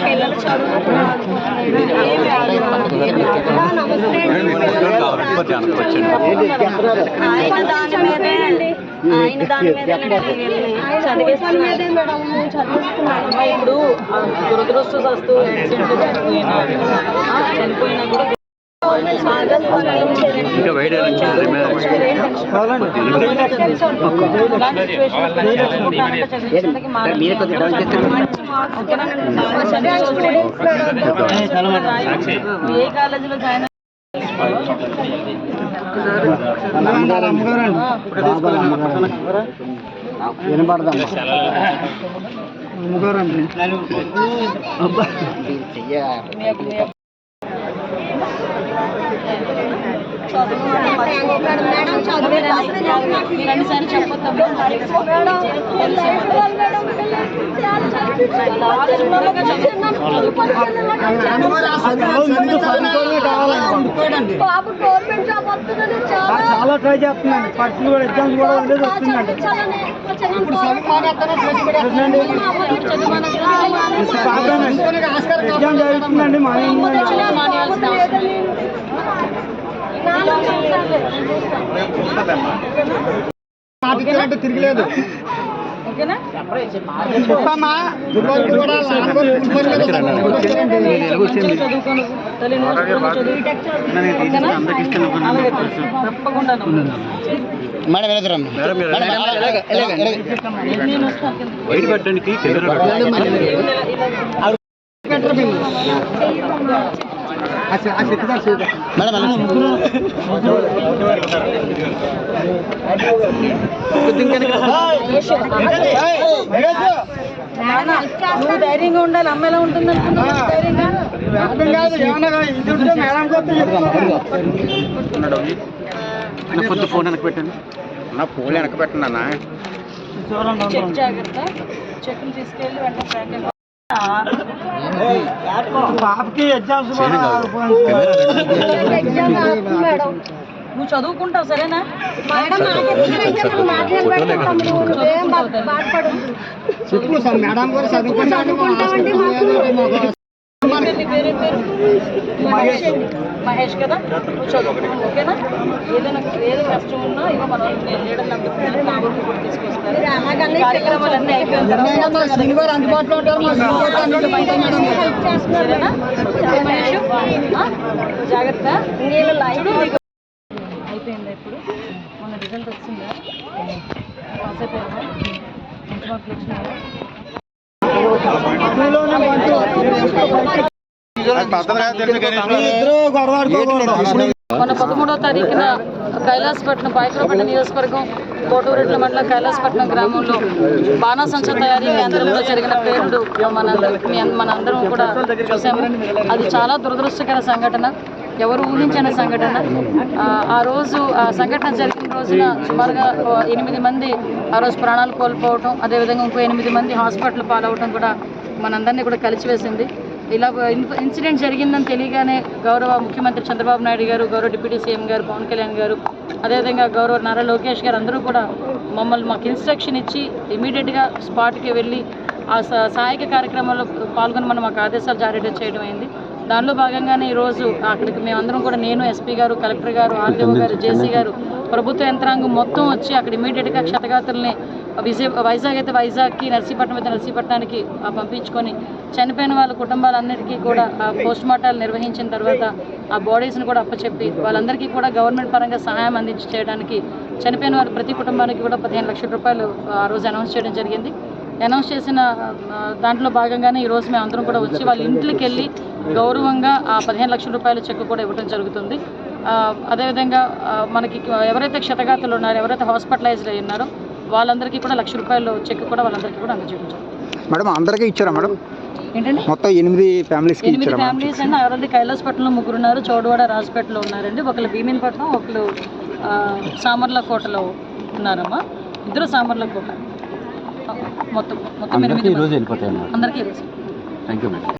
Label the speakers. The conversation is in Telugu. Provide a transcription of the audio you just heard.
Speaker 1: పిల్లలు చదువుకుంటున్నారు. ఆయన దాని మీదే చదివిస్తున్నాడు. ఇప్పుడు దురదృష్టవస్తు చనిపోయినా కూడా
Speaker 2: ఇంకా వైడ్
Speaker 1: ఏ కాలేజీలో జాయిన్ రెండుసార్లు చెప్పొద్దాం.
Speaker 3: చాలా ట్రై చేస్తున్నాను. పర్సన్ కూడా ఎగ్జామ్స్ కూడా ఉండేది వస్తుందండి. ఎగ్జామ్ జరుగుతుందండి. మా తిరగలేదు.
Speaker 1: ఓకేనా? తప్పకుండా
Speaker 2: వైట్ పెట్టడానికి
Speaker 1: నువ్వు ధైర్యంగా ఉండాలి. అమ్మ ఎలా ఉంటుంది అనుకున్నావు?
Speaker 2: కొద్ది ఫోన్ వెనక పెట్టండి. నా ఫోన్ వెనక పెట్టండి అన్న.
Speaker 1: చెక్ జాగ్రత్త. చెక్లు తీసుకెళ్ళి వెంటనే
Speaker 3: పాపకి ఎగ్జామ్స్
Speaker 1: నువ్వు చదువుకుంటావు సరేనా?
Speaker 3: చెప్పు మేడం గారు చదువుకుంటామండి.
Speaker 1: మహేష్ కదా? నువ్వు చదువుకుంటావు ఓకేనా? ఏదైనా కష్టం ఉన్నా ఇక మనం లీడర్లు అందుకుంటారు. నా వరకు కూడా తీసుకొస్తారు. కార్యక్రమాలన్నీ అయిపోయిన
Speaker 3: అందుబాటులో
Speaker 1: సరేనా? మహేష్ జాగ్రత్త. అయిపోయిందా? ఇప్పుడు మన రిజల్ట్ వచ్చిందా? పాస్ అయిపోయిందా? మంచి మార్కులు వచ్చినాయా? మన 13వ తారీఖున కైలాసపట్నం పాయకరపట్నం నియోజకవర్గం కోటూరెడ్ల మండలం కైలాసపట్నం గ్రామంలో బాణాసంచా తయారీ కేంద్రంలో జరిగిన పేరుడు మనందరం కూడా చూసాము. అది చాలా దురదృష్టకర సంఘటన, ఎవరు ఊహించని సంఘటన. ఆ రోజు ఆ సంఘటన జరిగిన రోజున సుమారుగా 8 మంది ఆ రోజు ప్రాణాలు కోల్పోవటం, అదేవిధంగా ఇంకో 8 మంది హాస్పిటల్ పాలవటం కూడా మనందరినీ కూడా కలిసివేసింది. ఇలా ఇన్సిడెంట్ జరిగిందని తెలియగానే గౌరవ ముఖ్యమంత్రి చంద్రబాబు నాయుడు గారు, గౌరవ డిప్యూటీ సీఎం గారు పవన్ కళ్యాణ్ గారు, అదేవిధంగా గౌరవ నారా లోకేష్ గారు అందరూ కూడా మాకు ఇన్స్ట్రక్షన్ ఇచ్చి ఇమీడియట్గా స్పాట్కి వెళ్ళి ఆ సహాయక కార్యక్రమంలో పాల్గొనమని మాకు ఆదేశాలు జారీ చేయడం అయింది. దానిలో భాగంగానే ఈరోజు అక్కడికి మేమందరం కూడా, నేను, ఎస్పీ గారు, కలెక్టర్ గారు, ఆర్డీఓ గారు, జేసీ గారు, ప్రభుత్వ యంత్రాంగం మొత్తం వచ్చి అక్కడ ఇమీడియట్గా క్షతగాతుల్ని వైజాగ్ అయితే వైజాగ్కి, నర్సీపట్నం అయితే నర్సీపట్నానికి పంపించుకొని చనిపోయిన వాళ్ళ కుటుంబాలన్నిటికీ కూడా పోస్ట్ మార్టాలు నిర్వహించిన తర్వాత ఆ బాడీస్ని కూడా అప్పచెప్పి వాళ్ళందరికీ కూడా గవర్నమెంట్ పరంగా సహాయం అందించి చేయడానికి చనిపోయిన వారు ప్రతి కుటుంబానికి కూడా 15 లక్షల రూపాయలు ఆ రోజు అనౌన్స్ చేయడం జరిగింది. అనౌన్స్ చేసిన దాంట్లో భాగంగానే ఈరోజు మేము అందరం కూడా వచ్చి వాళ్ళ ఇంట్లోకి వెళ్ళి గౌరవంగా ఆ 15 లక్షల రూపాయల చెక్ కూడా ఇవ్వడం జరుగుతుంది. అదేవిధంగా మనకి ఎవరైతే క్షతగాతులు ఉన్నారో, ఎవరైతే హాస్పిటలైజ్డ్ అయి ఉన్నారో వాళ్ళందరికీ కూడా 1 లక్ష రూపాయలు చెక్ కూడా వాళ్ళందరికీ కూడా అందజేయడం.
Speaker 3: మేడం అందరికీ ఇచ్చారా మేడం?
Speaker 1: ఏంటండి?
Speaker 3: మొత్తం 8 ఫ్యామిలీస్
Speaker 1: అండి. ఆల్రెడీ కైలాసపట్నంలో 3 ఉన్నారు, చౌడవాడ రాజపేటలో ఉన్నారండి, ఒకళ్ళు భీమినిపట్నం, ఒకళ్ళు సామర్లకోటలో ఉన్నారమ్మా, 2 సామర్లకోట. మొత్తం 8 అందరికీ ఈరోజు. Thank you madam.